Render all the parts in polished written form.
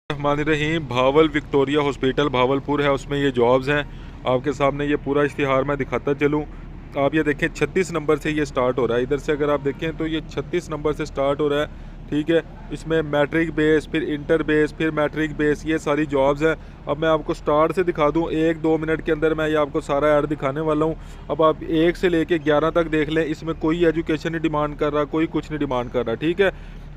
रहीम भावल Victoria hospital Bahawalpur है, उसमें ये जॉब्स हैं। आपके सामने ये पूरा इश्तिहार मैं दिखाता चलूँ। आप ये देखें 36 नंबर से ये स्टार्ट हो रहा है। इधर से अगर आप देखें तो ये 36 नंबर से स्टार्ट हो रहा है, ठीक है। इसमें मैट्रिक बेस, फिर इंटर बेस, फिर मैट्रिक बेस, ये सारी जॉब्स हैं। अब मैं आपको स्टार्ट से दिखा दूँ, 1-2 मिनट के अंदर मैं ये आपको सारा ऐड दिखाने वाला हूँ। अब आप 1 से लेके 11 तक देख लें, इसमें कोई एजुकेशन नहीं डिमांड कर रहा, कोई कुछ नहीं डिमांड कर रहा, ठीक है।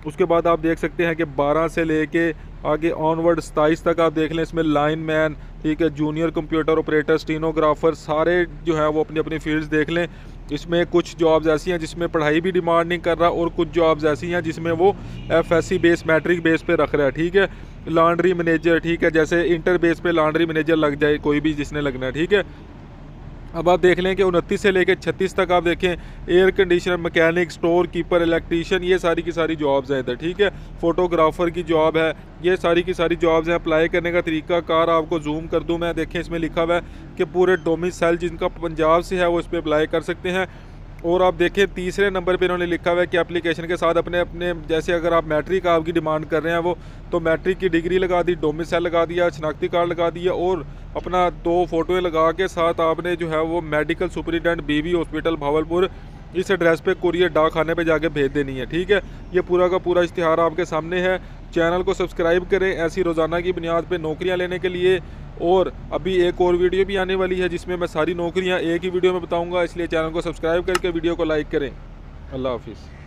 उसके बाद आप देख सकते हैं कि 12 से लेके आगे ऑनवर्ड 27 तक आप देख लें, इसमें लाइन मैन, ठीक है, जूनियर कंप्यूटर ऑपरेटर, स्टीनोग्राफर, सारे जो है वो अपनी अपनी फील्ड्स देख लें। इसमें कुछ जॉब्स ऐसी हैं जिसमें पढ़ाई भी डिमांड नहीं कर रहा, और कुछ जॉब्स ऐसी हैं जिसमें वो एफएससी बेस, मैट्रिक बेस पे रख रहा है, ठीक है। लॉन्ड्री मैनेजर, ठीक है, जैसे इंटर बेस पे लॉन्ड्री मैनेजर लग जाए कोई भी जिसने लगना है, ठीक है। अब आप देख लें कि 29 से लेकर 36 तक आप देखें, air conditioner, mechanic, store keeper, electrician, ये सारी की सारी जॉब्स हैं इधर, ठीक है। फोटोग्राफर की जॉब है, ये सारी की सारी जॉब्स हैं। अप्लाई करने का तरीका कार आपको जूम कर दूं मैं, देखें इसमें लिखा हुआ है कि पूरे डोमिसाइल जिनका पंजाब से है वो इस पर अप्लाई कर सकते हैं। और आप देखें तीसरे नंबर पे इन्होंने लिखा हुआ है कि एप्लीकेशन के साथ अपने अपने, जैसे अगर आप मैट्रिक आपकी डिमांड कर रहे हैं वो, तो मैट्रिक की डिग्री लगा दी, डोमिसाइल लगा दिया, शनाख्ती कार्ड लगा दिया, और अपना 2 फोटोएं लगा के साथ आपने जो है वो मेडिकल सुपरिटेंडेंट बीबी हॉस्पिटल भावलपुर, इस एड्रेस पे कुरियर डाक खाने पे जाके भेज देनी है, ठीक है। ये पूरा का पूरा इश्तिहार आपके सामने है। चैनल को सब्सक्राइब करें ऐसी रोज़ाना की बुनियाद पे नौकरियां लेने के लिए। और अभी एक और वीडियो भी आने वाली है जिसमें मैं सारी नौकरियां एक ही वीडियो में बताऊंगा, इसलिए चैनल को सब्सक्राइब करके वीडियो को लाइक करें। अल्लाह हाफिज़।